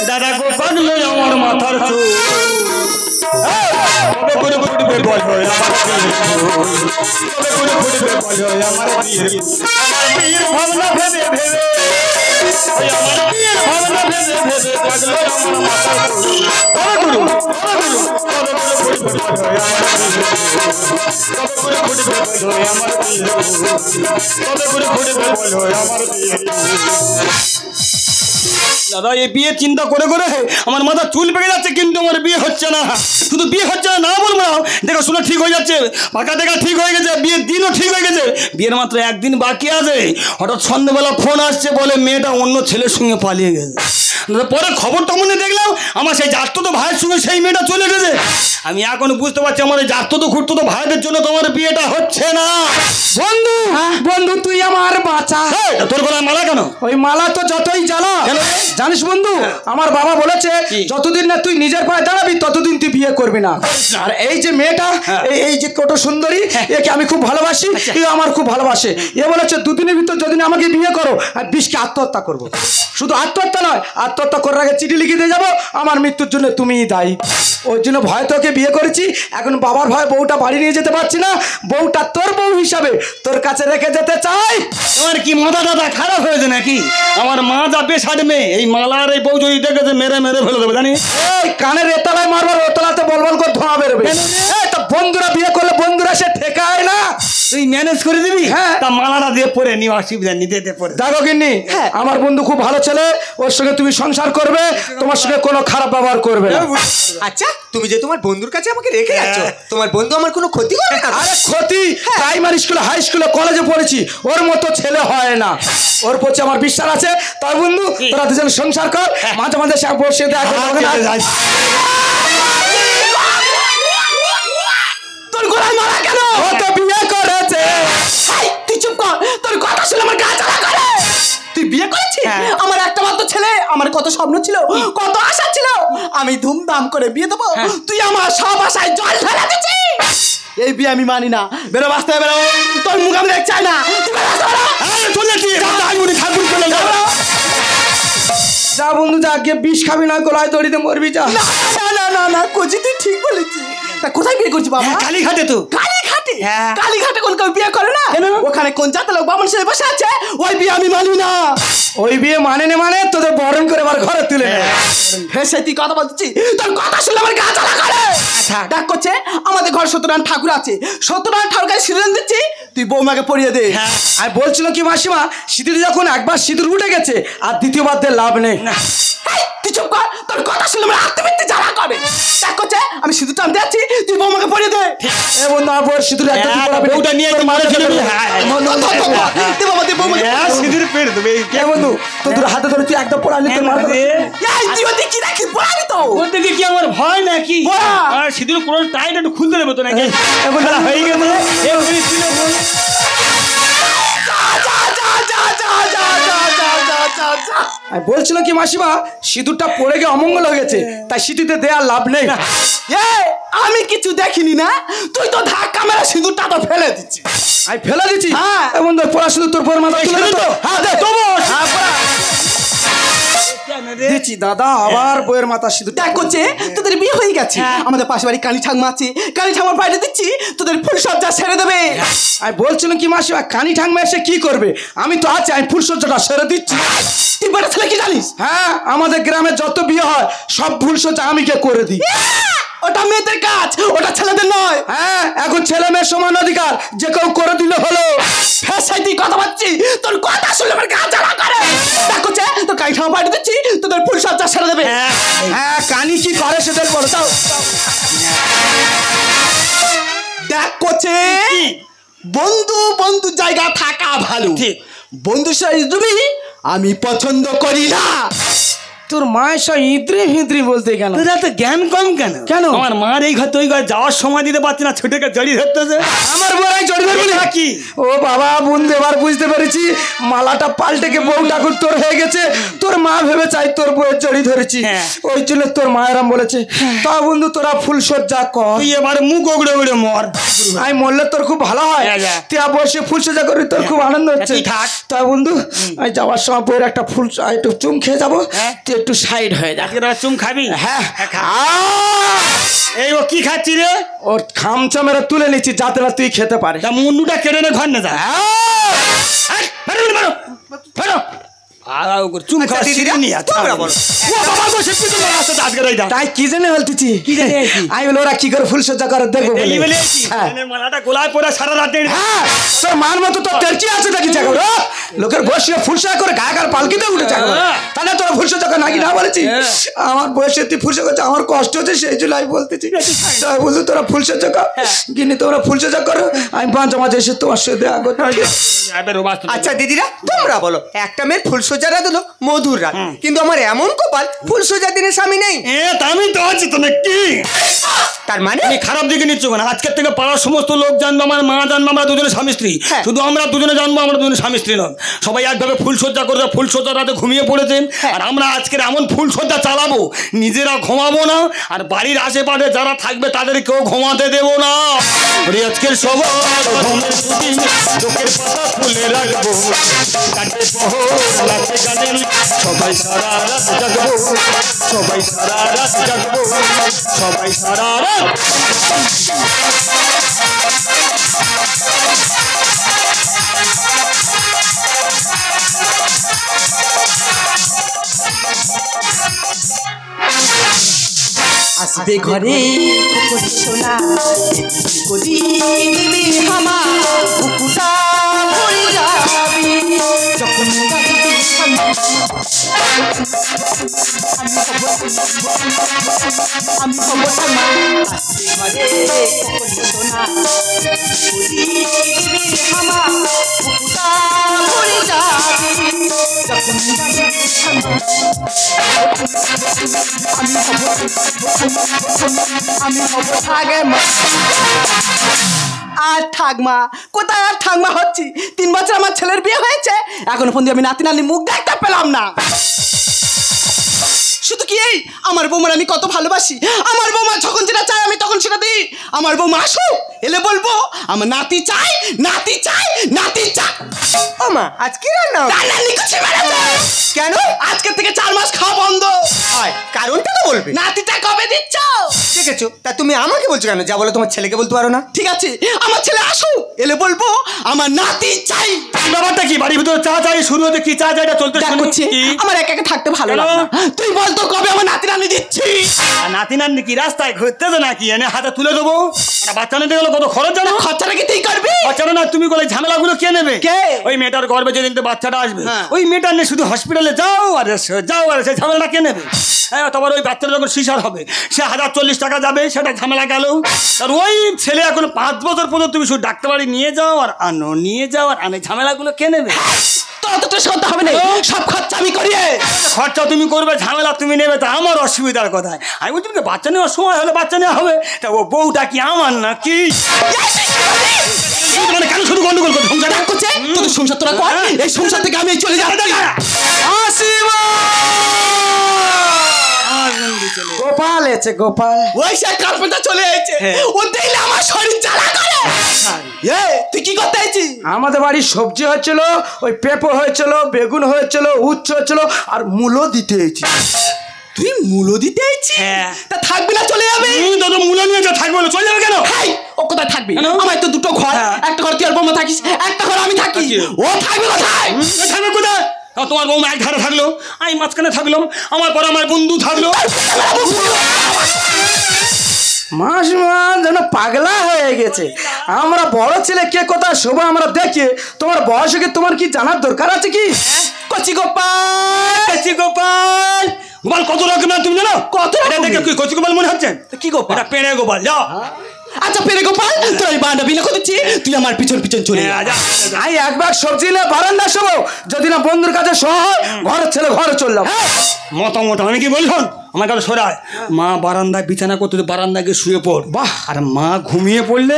দাদা গো পাগলো আমার মাথার চুল কবে করে ফুটবে বল আমার কবে করে ফুটবে বল আমার বিয়ের ভাবনা ভেবে ভেবে আমার বিয়ের ভাবনা ভেবে ভেবে পাগলো আমার মাথার চুল কবে করে ফুটবে বল আমার কবে করে ফুটবে বল আমার দাদা এই বিয়ে চিন্তা করে করে আমার মাথা চুল পেকে যাচ্ছে কিন্তু আমার বিয়ে হচ্ছে না শুধু বিয়ে হচ্ছে না বলবো না দেখা শোনা ঠিক হয়ে যাচ্ছে পাকা দেখা ঠিক হয়ে গেছে বিয়ের দিনও ঠিক হয়ে গেছে বিয়ের মাত্র একদিন বাকি আছে হঠাৎ সন্ধ্যাবেলা ফোন আসছে বলে মেয়েটা অন্য ছেলের সঙ্গে পালিয়ে গেছে পরে খবরটা মনে দেখলাম আমার সেই জাততো তো ভাইয়ের সঙ্গে সেই মেয়েটা চলে গেছে আমি এখন বুঝতে পারছি আমার জাততো তো খুঁড়তো তো ভাইদের জন্য তোমার বিয়েটা হচ্ছে না বন্ধু বন্ধু তুই আমার বাঁচা তোর গলায় মালা কেন ওই মালা তো যতই জ্বালা জানিস বন্ধু আমার বাবা বলেছে যতদিন না তুই নিজের পায়ে দাঁড়াবি ততদিন তুই বিয়ে করবি না আর এই যে মেয়েটা এই যে কত সুন্দরী একে আমি খুব ভালোবাসি এ আমার খুব ভালোবাসে এ বলেছে দুদিনের ভিতর যদি আমাকে বিয়ে করো আর বিষকে আত্মহত্যা করবো শুধু আত্মহত্যা নয় আত্মহত্যা করার আগে চিঠি লিখে দিয়ে যাবো আমার মৃত্যুর জন্য তুমিই দায়ী ওই জন্য ভয় তোকে বিয়ে করেছি এখন বাবার ভয় বউটা বাড়ি নিয়ে যেতে পারছি না বউটা তোর বউ হিসাবে তোর কাছে রেখে যেতে চাই তোমার কি মাথা দাদা খারাপ হয়েছে নাকি আমার মা যাবে সাজমে এই মালার এই বউ যদি দেখেছে মেরে মেরে ফেলে দেবে জানি এই কানের এতলায় মারবার ওতলাতে বলবল করে ধোঁয়া বেরোবে এই তো বন্ধুরা বিয়ে করলে বন্ধুরা সে ঠেকায় না তুই ম্যানেজ করে দিবি হ্যাঁ তা মালাটা দিয়ে পরে নিও অসুবিধা নিতে পরে দেখো কিন্নি আমার বন্ধু খুব ভালো ছেলে ওর সঙ্গে তুমি সংসার করবে তোমার সঙ্গে কোনো খারাপ ব্যবহার করবে না আচ্ছা তুমি যে তোমার বন্ধুর কাছে আমাকে রেখে যাচ্ছ তোমার বন্ধু আমার কোনো ক্ষতি করে না আরে ক্ষতি প্রাইমারি স্কুলে হাই স্কুলে কলেজে পড়েছি ওর মতো ছেলে হয় না ওর প্রতি আমার বিশ্বাস আছে তাই বন্ধু তোরা দুজন সংসার কর মাঝে মাঝে সে বসে তোর গলায় মারা কেন ও তো বিয়ে করেছে তুই চুপ কর তোর কথা শুনে আমার গা জ্বালা করে তুই বিয়ে করেছিস আমার একটা মাত্র ছেলে আমার কত স্বপ্ন ছিল কত আশা ছিল আমি ধুমধাম করে বিয়ে দেবো তুই আমার সব আশায় জল ঢেলে দিচ্ছিস এই বিয়ে আমি মানি না বেরো বাঁচতে বেরো তোর মুখ আমি দেখতে চাই না যা বন্ধু যা গিয়ে বিষ খাবি না গলায় দড়িতে মরবি যা না না না না কোচি তুই ঠিক বলেছিস তা কোথায় বিয়ে করছিস বাবা কালীঘাটে তো কালীঘাটে কালীঘাটে কোন কেউ বিয়ে করে না ওখানে কোন জাতের লোক বামন ছেলে বসে আছে ওই বিয়ে আমি মানি না ওই বিয়ে মানে না মানে তোদের বরণ করে আবার ঘরে তুলে ভেসে তুই কথা বলছি তোর কথা শুনলে আমার গা জ্বালা করে ডাক করছে আমাদের ঘর সত্যনারায়ণ ঠাকুর আছে সত্যনারায়ণ ঠাকুরকে সিঁদুর দিচ্ছি তুই বৌমাকে পরিয়ে দে আমি বলছিল কি মাসিমা সিঁদুর যখন একবার সিঁদুর উঠে গেছে আর দ্বিতীয়বার দিয়ে লাভ নেই তুই চুপ কর তোর কথা শুনলে আমার আত্মবৃত্তি জ্বালা করে ডাক করছে আমি সিঁদুর টান দিচ্ছি তুই বৌমাকে পরিয়ে দে এ বন্ধু আমার বউর সিঁদুর একটা বউটা নিয়ে মারে ফেলে সিঁদুর পেরে দেবে কে বন্ধু তোর হাতে ধরে তুই একদম পড়া নিতে মার তুই ওদিকে কি রাখিস পড়াবি তো ওদিকে কি আমার ভয় নাকি আর সিঁদুর পুরো টাইট একটু খুলতে দেবো তো নাকি এখন হয়ে গেল আমি বলছিল কি মাসিমা সিঁদুরটা পড়ে গিয়ে অমঙ্গল হয়ে গেছে তাই সিঁথিতে দেওয়ার লাভ নেই আমি কিছু দেখিনি না তুই তো ধাক্কা মেরে সিঁদুরটা তো ফেলে দিচ্ছিস আমি ফেলে দিচ্ছি এমন তোর পড়া সিঁদুর তোর পর মাথা তুলে তো হ্যাঁ দে দিচ্ছি দাদা আবার বইয়ের মাথা সিঁদুর দেখ করছে তোদের বিয়ে হয়ে গেছে আমাদের পাশে বাড়ি কালী ঠাকুমা আছে কালী ঠাকুমার বাইরে দিচ্ছি তোদের ফুলসজ্জা সেরে দেবে আমি বলছিলাম কি মাসিমা কানি ঠাকুমা এসে কি করবে আমি তো আছি আমি ফুলসজ্জাটা সেরে দিচ্ছি তুই বেটা ছেলে কি জানিস হ্যাঁ আমাদের গ্রামে যত বিয়ে হয় সব ফুলসজ্জা আমি কে করে দিই ওটা মেয়েদের কাজ ওটা ছেলেদের নয় হ্যাঁ এখন ছেলে মেয়ের সমান অধিকার যে কেউ করে দিলে হলো ফেসাই তুই কথা বলছিস তোর কথা শুনলে আমার গা জ্বালা করে দেখ করছে তো কালী ঠাকুমা বাইরে দিচ্ছি তোদের ফুলসজ্জা সেরে দেবে হ্যাঁ কানি কি করে সেটা বলো তাও দেখ করছে বন্ধু বন্ধু জায়গা থাকা ভালো ঠিক বন্ধু সাথে তুমি আমি পছন্দ করি না তোর মায়ের সব ইদ্রি হিদ্রি বলতে কেন তোর এত জ্ঞান কম কেন কেন আমার মার এই ঘর তো ওই ঘর যাওয়ার সময় দিতে পারছি না ছোটকে জড়িয়ে ধরতেছে আমার বড়াই জড়িয়ে ধরবি নাকি ও বাবা বন্ধু এবার বুঝতে পেরেছি মালাটা পাল্টে কে বউ ঠাকুর তোর হয়ে গেছে তোর মা ভেবে চাই তোর বউয়ের জড়িয়ে ধরেছি ওই জন্য তোর মায়েরাম বলেছে তা বন্ধু তোরা ফুলসজ্জা কর তুই এবার মুখ ওগড়ে ওগড়ে মর আমি মরলে তোর খুব ভালো হয় তুই বসে ফুলসজ্জা করবি তোর খুব আনন্দ হচ্ছে তা বন্ধু আমি যাওয়ার সময় বউয়ের একটা ফুল একটু চুম খেয়ে যাবো তুই একটু সাইড হয়ে যা। আজকে চুম খাবি? হ্যাঁ খা। আহ! এই ও কি খাচ্ছি রে? ওর খামচা মেরে তুলে নিচ্ছি যাতে না তুই খেতে পারিস। তা মুন্ডুটা কেটে নে ঘর না যা। চুম আচ্ছা, খাওয়া দিদিরা, শিখিনি তোমরা বলো। তাই কি জেনে বলতেছি? আমি বলে ওরা কি করে ফুলসজ্জা করে দেখবো বলে। হ্যাঁ। মালাটা গোলায় পরে সারা রাত হ্যাঁ, তোর মান মতো তোর তেলচি আছে দেখি জায়গা লোকের বসে ফুলসা করে গায়ে গায়ে পালকিতে উঠে যাবে। তাহলে তোরা ফুলসজ্জা করে নাকি না বলেছি? আমার বয়সে তুই ফুলসা করছে, আমার কষ্ট হচ্ছে সেই জন্য আমি বলতেছি। তাই বলছি তোরা ফুলসজ্জা কর, কিন্তু তোমরা ফুলসজ্জা করো, আমি পাঁচ মাঝে এসে তোমার সাথে দেখা করতে। আচ্ছা দিদিরা, তোমরা বলো, একটা মেয়ের ফুলসজ্জা রাত হলো মধুর রাত, কিন্তু আমার এমন কপাল ফুলসজ্জা দিনে স্বামী নেই। আমি তো আছি তো নাকি? তার মানে আমি খারাপ দিকে নিচ্ছ না। আজকের থেকে পাড়ার সমস্ত লোক জানবো, আমার মা জানবো আমরা দুজনে স্বামী স্ত্রী। শুধু আমরা দুজনে জানবো আমরা দুজনে স্বামী স্ত্রী নয়। সবাই একভাবে ফুলসজ্জা করবে, ফুলসজ্জা রাতে ঘুমিয়ে পড়েছেন। আর আমরা আজকের এমন ফুলসজ্জা চালাবো, নিজেরা ঘুমাবো না, আর বাড়ির আশেপাশে যারা থাকবে তাদেরকেও ঘুমাতে দেবো না। আজকের সবার ঘুমের ছুটি, চোখের পাতা খুলে রাখবো, কাটে প্রহর নাচে গানে, সবাই সারা রাত জাগবো, সবাই সারা রাত জাগবো, সবাই সারা রাত। আসবে ঘরে সোনা গদি দিবি হামা বুকুটা ভরে যাবি যখন আমি খবর থামা। আসবে ঘরে সোনা গদি দিবি হামা বুকুটা ভরে যাবি যখন আমি খবর থাকে আর ঠাকমা কোথায়? আর ঠাকমা হচ্ছি, 3 বছর আমার ছেলের বিয়ে হয়েছে, এখনো পর্যন্ত আমি নাতি নাতনির মুখ দেখতে পেলাম না। শুধু কি এই আমার বৌমার আমি কত ভালোবাসি, আমার বৌমা যখন যেটা চাই আমি তখন সেটা দিই। আমার বৌমা আসো, এলে বলবো আমার নাতি চাই, নাতি চাই, নাতি চাই। ও মা, আজকে রান্না নিকুচি মেরেছে কেন? আজকে থেকে 4 মাস খাওয়া বন্ধ। হয় কারণটা তো বলবে। নাতিটা কবে দিচ্ছ? দেখেছো, তা তুমি আমাকে বলছো কেন? যা বলে তোমার ছেলেকে বলতে পারো না? ঠিক আছে, আমার ছেলে আসো, এলে বলবো আমার নাতি চাই। ব্যাপারটা কি? বাড়ির ভিতরে চা চাই শুরু হতে কি চা চাইটা চলতে শুনছি। আমার একা একা থাকতে ভালো লাগে না। তুই বল তো কবে আমার নাতি নানি দিচ্ছি? নাতি নানি কি রাস্তায় ঘুরতে তো নাকি এনে হাতে তুলে দেবো? বাচ্চা নিতে গেলে কত খরচ জানো? খরচাটা কি তুই করবি? খরচা না তুমি বলে ঝামেলাগুলো কে নেবে? কে? ওই মেয়েটার গর্ভে যেদিন তো বাচ্চাটা আসবে, ওই মেয়েটা নিয়ে শুধু হসপিটালে যাও আর যাও, আর সেই ঝামেলাটা কে নেবে? হ্যাঁ, তারপর ওই বাচ্চাটা যখন সিজার হবে সে 1040 টাকা যাবে, সেটা ঝামেলা গেল। আর ওই ছেলে এখন 5 বছর পর্যন্ত তুমি শুধু ডাক্তার বাড়ি নিয়ে যাও আর আনো, নিয়ে যাও আর আনে, ঝামেলাগুলো কে নেবে? তো শুনতে হবে না, সব খরচা আমি করি। খরচা তুমি করবে, ঝামেলা তুমি নেবে, তা আমার অসুবিধার কথায়। আমি বলছি বাচ্চা নেওয়ার সময় হলে বাচ্চা নেওয়া হবে, তা ও বউটা কি আমার নাকি? মানে কেন শুধু গন্ডগোল করে সংসার করছে? তোদের সংসার তোরা কর, এই সংসার থেকে আমি চলে যাবো। গোপাল এসে, গোপাল ওই সে কার্পেন্টার চলে এসেছে, ও দেখলে আমার শরীর জ্বালা করে। তুই কি করতে আইছিস? আমাদের বাড়ি সবজি হচ্ছিল, ওই পেঁপো হয়েছিল, বেগুন হয়েছিল, উচ্ছে হচ্ছিল, আর মূলো দিতে হয়েছি। তুই মূলো দিতে আইছিস? তা থাকবি না চলে যাবে? দাদা মূলো নিয়ে যা, থাকবে না চলে যাবে কেন? ও কোথায় থাকবি? আমার তো 2টো ঘর, একটা ঘর তুই আর বৌমা থাকিস, একটা ঘর আমি থাকি। ও থাকবে কোথায়? থাকবে কোথায়? তোমার বৌমা এক ধারে থাকলো, আমি মাঝখানে থাকলাম, আমার পর আমার বন্ধু থাকলো। মাসিমা যেন পাগলা হয়ে গেছে। আমরা বড় ছেলে কে কোথায় শোভা আমরা দেখে, তোমার বয়স কি তোমার কি জানার দরকার আছে কি? কচি গোপাল, কচি গোপাল, গোপাল কত রকমের তুমি জানো? কত দেখে কি কচি গোপাল মনে হচ্ছে? কি গোপাল? এটা পেড়ে গোপাল। যাও। আচ্ছা পেরে গোপাল, তোর আমি বান্ডা বিনা করছি, তুই আমার পিছন পিছন চলে যা। আমি একবার সবজি নিয়ে বারান্দা শোবো, যদি না বন্ধুর কাছে শোয় ঘরের ছেলে ঘরে চললাম। মতামত আমি কি বললাম? আমার কাছে সরায় মা বারান্দায় বিছানা করতে, বারান্দায় গিয়ে শুয়ে পড়। বাহ। আর মা ঘুমিয়ে পড়লে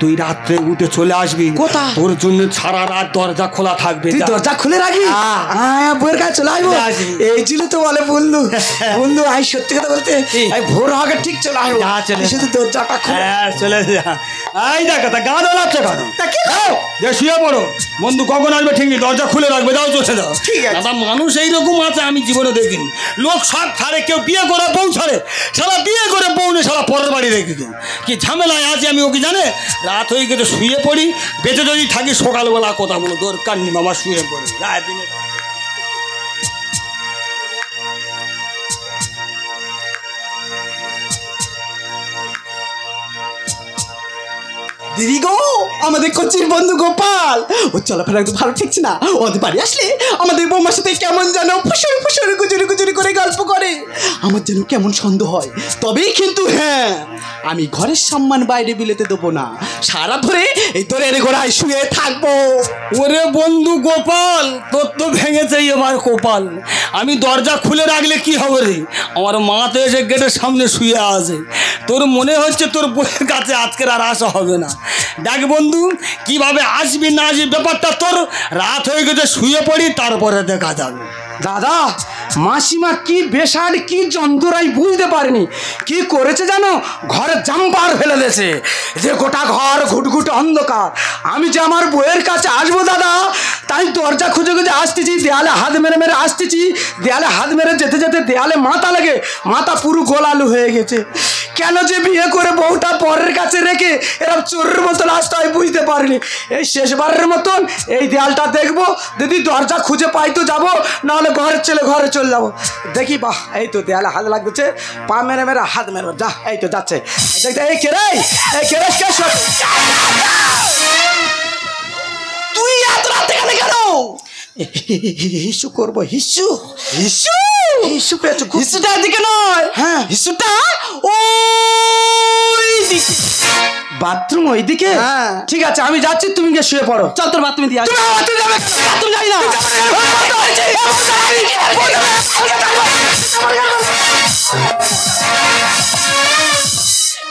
তুই রাত্রে উঠে চলে আসবি। কোথায়? তোর জন্য সারা রাত দরজা খোলা থাকবে। তুই দরজা খুলে রাখবি? বউয়ের কাছে চলে আসবো। এই ছিল তো বলে বন্ধু, বন্ধু আমি সত্যি কথা বলতে ভোর আগে ঠিক চলে আসবো, শুধু দরজাটা খুলে। চলে যা। এই দেখো তা গা দোলাচ্ছে কেন? তা কি যে শুয়ে পড়ো, বন্ধু কখন আসবে ঠিক নেই, দরজা খুলে রাখবে, যাও চলে যাও। ঠিক আছে। দাদা মানুষ এইরকম আছে আমি জীবনে দেখিনি। লোক সব ছাড়ে, কেউ বিয়ে করে বউ ছাড়ে, সারা বিয়ে করে বউ নিয়ে সারা পরের বাড়ি রেখে কি ঝামেলায় আছে আমি ওকে জানে। রাত হয়ে গেছে শুয়ে পড়ি, বেঁচে যদি থাকি সকালবেলা কথা বলো দরকার নেই, বাবা শুয়ে পড়ি রাত দিনে। দিদি গো, আমাদের কচির বন্ধু গোপাল, ও চলাফেরা একটু ভালো ঠিকছে না। ওদের বাড়ি আসলে আমাদের বৌমার সাথে কেমন যেন ফুসুরি ফুসুরি গুজুরি গুজুরি করে গল্প করে, আমার যেন কেমন সন্দেহ হয়। তবেই কিন্তু হ্যাঁ, আমি ঘরের সম্মান বাইরে বিলেতে দেবো না, সারা ধরে এই তোরের গোড়ায় শুয়ে থাকবো। ওরে বন্ধু গোপাল, তোর তো ভেঙেছে এবার কপাল। আমি দরজা খুলে রাখলে কি হবে রে, আমার মা তো এসে গেটের সামনে শুয়ে আছে। তোর মনে হচ্ছে তোর বইয়ের কাছে আজকের আর আসা হবে না। দেখ বন্ধু, কিভাবে আসবি না আসবি ব্যাপারটা তোর, রাত হয়ে গেছে শুয়ে পড়ি, তারপরে দেখা যাবে। দাদা মাসিমা কি বেশাল কি যন্ত্রণাই বুঝতে পারেনি, কি করেছে জানো, ঘরে জাম্পার ফেলে দিয়েছে, যে গোটা ঘর ঘুটঘুট অন্ধকার। আমি যে আমার বইয়ের কাছে আসবো দাদা, তাই দরজা খুঁজে খুঁজে আসতেছি, দেয়ালে হাত মেরে মেরে আসতেছি, দেয়ালে হাত মেরে যেতে যেতে দেয়ালে মাথা লেগে মাথা পুরো গোলালু হয়ে গেছে। কেন যে বিয়ে করে বউটা পরের কাছে রেখে এরকম চোরের মতন আসতে হয় বুঝতে পারিনি। এই শেষবারের মতন এই দেয়ালটা দেখবো, যদি দরজা খুঁজে পাই তো যাবো, নাহলে ঘরে চলে যাবো। দেখি বাহ, এই তো দেয়ালে হাত লাগতেছে, পা মেরে মেরে হাত মেরে যা, এই তো যাচ্ছে। এই কেরে, এই কেরে কে সব তুই এত রাতে গেলে কেন? হিসু করবো, হিসু হিসু হিসু পেয়েছো? হিসুটা এদিকে নয়, হ্যাঁ হিসুটা ওই দিকে। বাথরুম ওইদিকে? হ্যাঁ। ঠিক আছে আমি যাচ্ছি, তুমি গিয়ে শুয়ে পড়ো। চল তোর বাথরুমে দিয়ে আসি। বাথরুম যাবে? বাথরুম যাই না।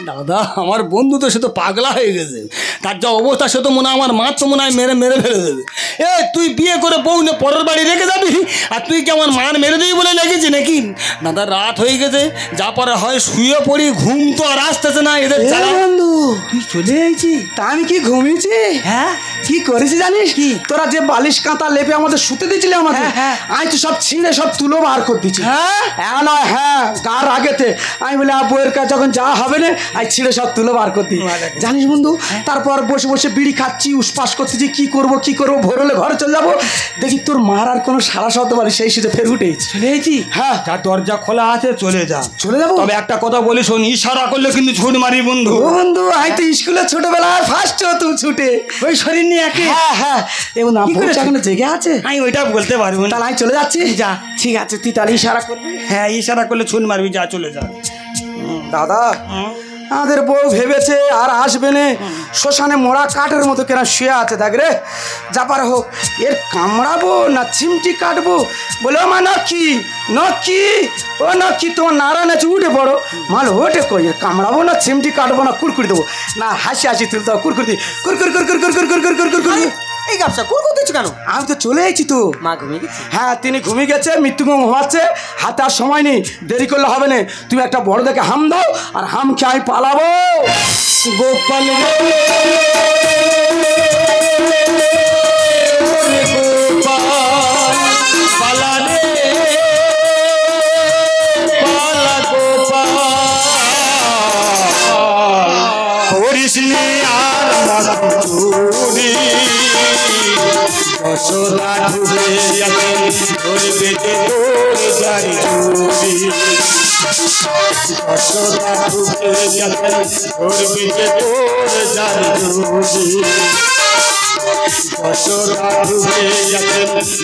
দাদা আমার বন্ধু তো সে তো পাগলা হয়ে গেছে, তার যা অবস্থা সে তো মনে হয় আমার মা তো মনে হয় মেরে মেরে ফেলে দেবে। এ তুই বিয়ে করে বউ নিয়ে পরের বাড়ি রেখে যাবি, আর তুই কি আমার মার মেরে দিবি বলে লেগেছি নাকি? দাদা রাত হয়ে গেছে, যা পরে হয় শুয়ে পড়ি, ঘুম তো আর আসতেছে না এদের জ্বালা। বন্ধু তুই চলে আইছি, তা আমি কি ঘুমিয়েছি? হ্যাঁ কি করেছি জানিস কি, তোরা যে বালিশ কাঁথা লেপে আমাদের শুতে দিয়েছিলি আমাদের, আমি তো সব ছিঁড়ে সব তুলো বার করে দিচ্ছি। হ্যাঁ নয় হ্যাঁ, গার আগেতে আমি বলে বউয়ের কাছে যখন যা হবে না আমি ছিঁড়ে সব তুলো বার করে দিই। জানিস বন্ধু, তারপর বসে বসে বিড়ি খাচ্ছি, উসপাস করতেছি, কি করবো ভোর হলে ঘরে চলে যাবো, দেখি তোর মার আর কোনো সারা শব্দ পারি, সেই সুযোগ ফের উঠেছি। চলে এসেছি? হ্যাঁ। যা দরজা খোলা আছে চলে যা। চলে যাবো? তবে একটা কথা বলি শোন, ইশারা করলে কিন্তু ছুট মারি বন্ধু। ও বন্ধু, আমি তো স্কুলে ছোটবেলায় ফার্স্ট হতো ছুটে, ওই শরীর নিয়ে একে। হ্যাঁ এবং না এখনো জেগে আছে, আমি ওইটা বলতে পারবো না। তাহলে আমি চলে যাচ্ছি। যা, ঠিক আছে, তুই তাহলে ইশারা করবি। হ্যাঁ ইশারা করলে ছুট মারবি, যা চলে যা। দাদা আমাদের বউ ভেবেছে আর আসবে না, শ্মশানে মোড়া কাঠের মতো কেনা শুয়ে আছে, দেখ রে যা পারে হোক, এর কামড়াবো না চিমটি কাটবো? বলে ও মা নকি নকি, ও নকি তোমার নারায়ণ আছে, উঠে পড়ো। মাল ওঠে কই, এর কামড়াবো না চিমটি কাটবো না কুরকুরি দেবো না, হাসি হাসি তুলতে হবে, কুরকুরি দিই, কুরকুরি কুরকুরি কুরকুরি কুরকুরি কুরকুরি কুরকুরি। এই গামছা কোন দিচ্ছ কেন? আমি তো চলে এসেছি তো। মা ঘুমিয়ে গেছে? হ্যাঁ তিনি ঘুমিয়ে গেছে, মৃত্যুঙ্গম হওয়াচ্ছে, হাতে আর সময় নেই, দেরি করলে হবে না। তুমি একটা বড় দেখে হাম দাও, আর হাম খেয়ে আমি পালাবো। গোপাল যশোদা ঢুকে ধরবে যে তোর জারি চুরি, যশোদা ঢুকে ধরবে যে তোর জারি চুরি, যশোদা ঢুকে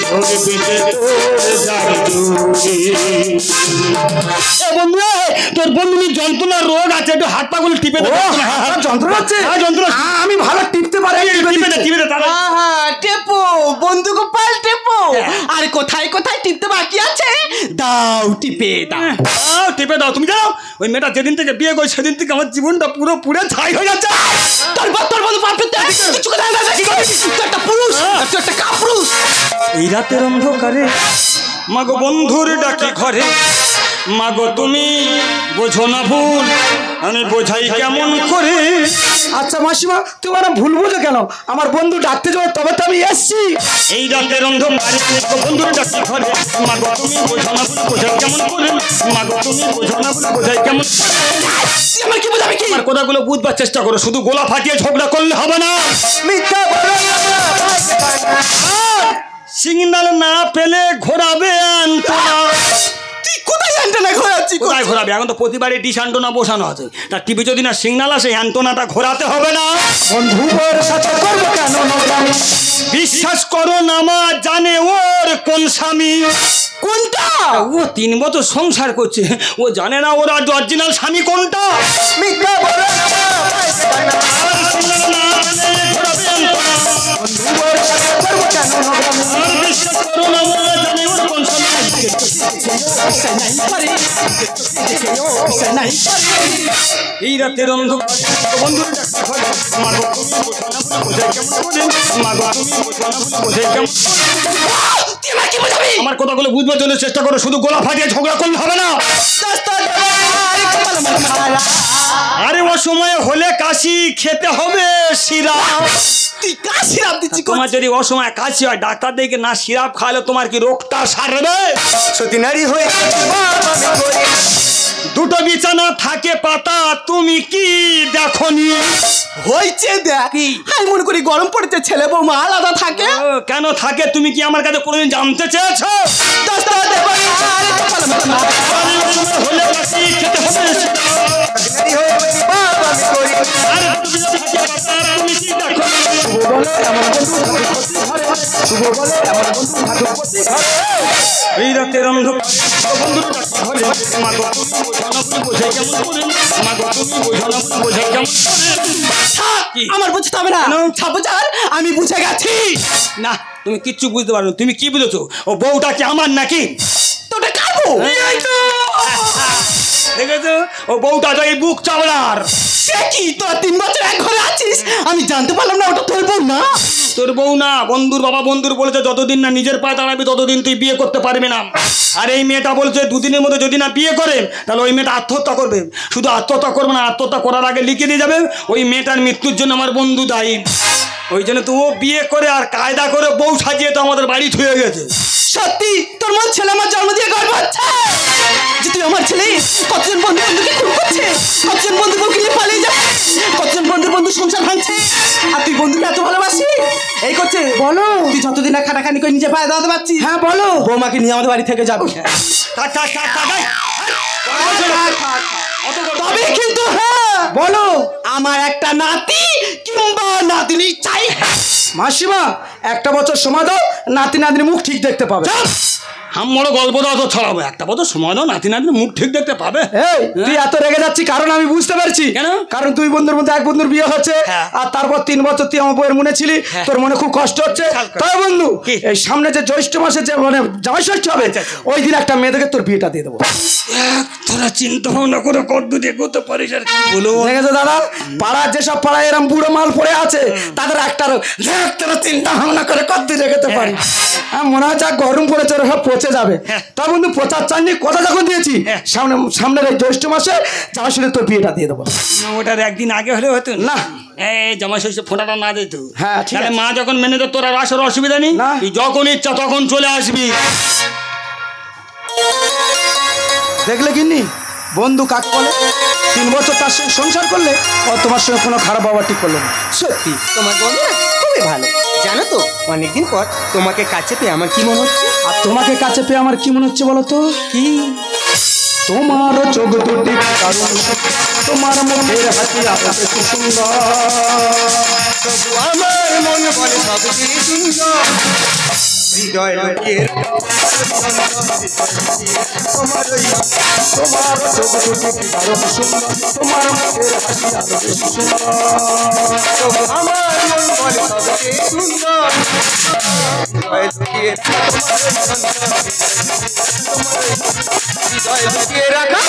ধরবে যে তোর জারি চুরি। বন্ধু তোর বন্ধু যন্ত্রণার রোগ আছে, একটু হাত পাগুলো টিপে দে। যন্ত্রণা হচ্ছে? হ্যাঁ যন্ত্রণা, আমি ভালো টিপতে পারি। টিপে দে তাহলে। টেপো বন্ধু গোপাল টেপো। আর কোথায় কোথায় টিপতে বাকি আছে দাও, টিপে দাও। টিপে দাও, তুমি যাও। ওই মেয়েটা যেদিন থেকে বিয়ে করে সেদিন থেকে আমার জীবনটা পুরো পুরে ছাই হয়ে যাচ্ছে। তোর বন্ধু একটা পুরুষ, তুই একটা কাপুরুষ। এই রাতের অন্ধকারে মাগো বন্ধুর ডাকি ঘরে, মাগো তুমি বোঝো না ভুল, আমি বোঝাই কেমন করে। আচ্ছা মাসিমা তুমি আমার ভুল বুঝো কেন? আমার বন্ধু ডাকতে যাবে তবে তো আমি এসছি। এই রাতের অন্ধকারে বন্ধুর ডাকতে ঘরে মাগো তুমি বোঝো না বলে বোঝাই কেমন করে মাগো তুমি বোঝো না বলে বোঝাই কেমন তুই আমার কি বোঝাবি কি? আমার কথাগুলো বুঝবার চেষ্টা করো, শুধু গোলা ফাটিয়ে ঝগড়া করলে হবে না। মিথ্যা বলো না। সিগন্যাল না পেলে ঘোরাবে আন্তনা। তুই কোথায় অ্যান্টেনা ঘোরাচ্ছি? কোথায় ঘোরাবে? এখন তো প্রতিবারে ডিশ অ্যান্টোনা বসানো আছে, তার টিভি যদি না সিগন্যাল আসে অ্যান্টোনাটা ঘোরাতে হবে না। বন্ধু ওর সাথে করবো কেন নোংরামি? বিশ্বাস করো না মা জানে ওর কোন স্বামী। কোনটা? ও 3 বছর সংসার করছে, ও জানে না ওর অরিজিনাল স্বামী কোনটা। মিথ্যা বলো না। আর সিগন্যাল না পেলে ঘোরাবে আন্তনা। বন্ধু ওর সাথে করবো কেন নোংরামি? আর বিশ্বাস করো না মা জানে ওর কোন স্বামী। এই রাতের অন্ধকারে বন্ধুর ডাকতে ঘরে মাগো তুমি বোঝো না বলে বোঝাই কেমন করে মাগো তুমি বোঝো না বলে বোঝাই কেমন করে। তুই আমার কি বোঝাবি? আমার কথাগুলো বুঝবার জন্য চেষ্টা করো, শুধু গোলা ফাটিয়ে ঝগড়া করলে হবে না। আরে ও সময় হলে কাশি খেতে হবে শিরা। তুই কার সিরাপ দিচ্ছি? তোমার যদি অসময় কাশি হয় ডাক্তার দেখে না সিরাপ খাওয়ালে তোমার কি রোগটা সারবে? সতী নারী হয়ে দুটো বিছানা থাকে পাতা তুমি কি দেখনি? হয়েছে দেখ, আমি মনে করি গরম পড়েছে ছেলে বৌমা আলাদা থাকে। কেন থাকে তুমি কি আমার কাছে কোনোদিন জানতে চেয়েছো? হলে কাশি খেতে হবে শিরা। আরে দুটো বিছানা থাকে পাতা তুমি কি দেখনি? এই রাতের অন্ধকারে বন্ধুর ডাকতে ঘরে মাগো তুমি বোঝো না বলে বোঝাই কেমন করে মাগো তুমি বোঝো না বলে বোঝাই কেমন করে। কি? আমার বুঝতে হবে না, ছাপচার আমি বুঝে গেছি। না তুমি কিচ্ছু বুঝতে পারো না। তুমি কি বুঝেছো? ও বউটা কি আমার নাকি? তোটা কাটবো। দেখেছো ও বউটা তো এই বুক চামড়ার। সে কি তোরা 3 বছর এক ঘরে আছিস, আমি জানতে পারলাম না ওটা তোর বউ না? তোর বউ না, বন্ধুর বাবা বন্ধুর বলেছে যতদিন না নিজের পায়ে দাঁড়াবি ততদিন তুই বিয়ে করতে পারবি না। আর এই মেয়েটা বলছে 2 দিনের মধ্যে যদি না বিয়ে করে তাহলে ওই মেয়েটা আত্মহত্যা করবে। শুধু আত্মহত্যা করবে না, আত্মহত্যা করার আগে লিখে দিয়ে যাবে ওই মেয়েটার মৃত্যুর জন্য আমার বন্ধু দায়ী। ওই জন্য তো ও বিয়ে করে আর কায়দা করে বউ সাজিয়ে তো আমাদের বাড়ি ছুঁয়ে গেছে। সত্যি তোর মন ছেলে আমার জন্ম দিয়ে গর্ব হচ্ছে যে তুই আমার ছেলে। কতজন বন্ধু বন্ধুকে খুন করছে, কতজন বন্ধু বউকে নিয়ে পালিয়ে যাচ্ছে, কতজন বন্ধু সংসার ভাঙছে, আর তুই বন্ধুকে এত ভালোবাসি। এই করছে বলো, তুই যতদিন না খাটাখানি করে নিজে পায়ে দাঁড়াতে পারছিস। হ্যাঁ বলো, বৌমাকে নিয়ে আমাদের বাড়ি থেকে যাবি। তবে কিন্তু হ্যাঁ বলো, আমার একটা নাতি কিংবা নাতনি চাই। মাসিমা 1 বছর সময় দাও, নাতি নাতনির মুখ ঠিক দেখতে পাবে। বড় গল্প দাও তো ছড়াবো। 1 বছর সময় দাও, নাতি নাতির মুখ ঠিক দেখতে পাবে। এই তুই এত রেগে যাচ্ছি কারণ আমি বুঝতে পারছি। কেন? কারণ তুই বন্ধুর মধ্যে এক বন্ধুর বিয়ে হচ্ছে আর তারপর 3 বছর তুই আমার বউয়ের মনে ছিলি, তোর মনে খুব কষ্ট হচ্ছে। তাই বন্ধু এই সামনে যে জ্যৈষ্ঠ মাসে যে মানে জামাই ষষ্ঠী হবে ওই দিন একটা মেয়ে দেখে তোর বিয়েটা দিয়ে দেবো। তোরা চিন্তা ভাবনা করে কদ্দূর এগোতে পারিস আর কি বলো। দেখেছো দাদা, পাড়ার যেসব পাড়ায় এরম বুড়ো মাল পড়ে আছে তাদের একটারও তোরা চিন্তা ভাবনা করে কদ্দূর এগোতে পারি। মনে হচ্ছে গরম পড়েছে ওরা সব পচে যাবে। তা বন্ধু পচার চাননি কথা যখন দিয়েছি সামনের এই জ্যৈষ্ঠ মাসে জামাই ষষ্ঠী তোর বিয়েটা দিয়ে দেবো। ওটার একদিন আগে হলে হতো না। এই জামাই ষষ্ঠী ফোঁটাটা না দিত। হ্যাঁ ঠিক আছে। মা যখন মেনে তো তোর আর আসার অসুবিধা নেই, তুই যখন ইচ্ছা তখন চলে আসবি। দেখলে কিন্নি বন্ধু কাকে বলে? 3 বছর তার সঙ্গে সংসার করলে ও তোমার সঙ্গে কোনো খারাপ ব্যবহার ঠিক করলো না। সত্যি তোমার বন্ধু না খুবই ভালো। জানো তো অনেকদিন পর তোমাকে কাছে পেয়ে আমার কি মনে হচ্ছে? আর তোমাকে কাছে পেয়ে আমার কি মনে হচ্ছে বলো তো? কি? তোমার চোখ দুটি দারুণ, তোমার মুখের হাসি আকাশে কি সুন্দর, তবু আমার মন বলে সব কি সুন্দর, হৃদয় লোকের তোমার চোখ দুটি দারুণ সুন্দর, তোমার মুখের হাসি আকাশে কি সুন্দর, তবু আমার মন বলে সব কি সুন্দর, হৃদয় লোকের হৃদয় লুকিয়ে রাখা।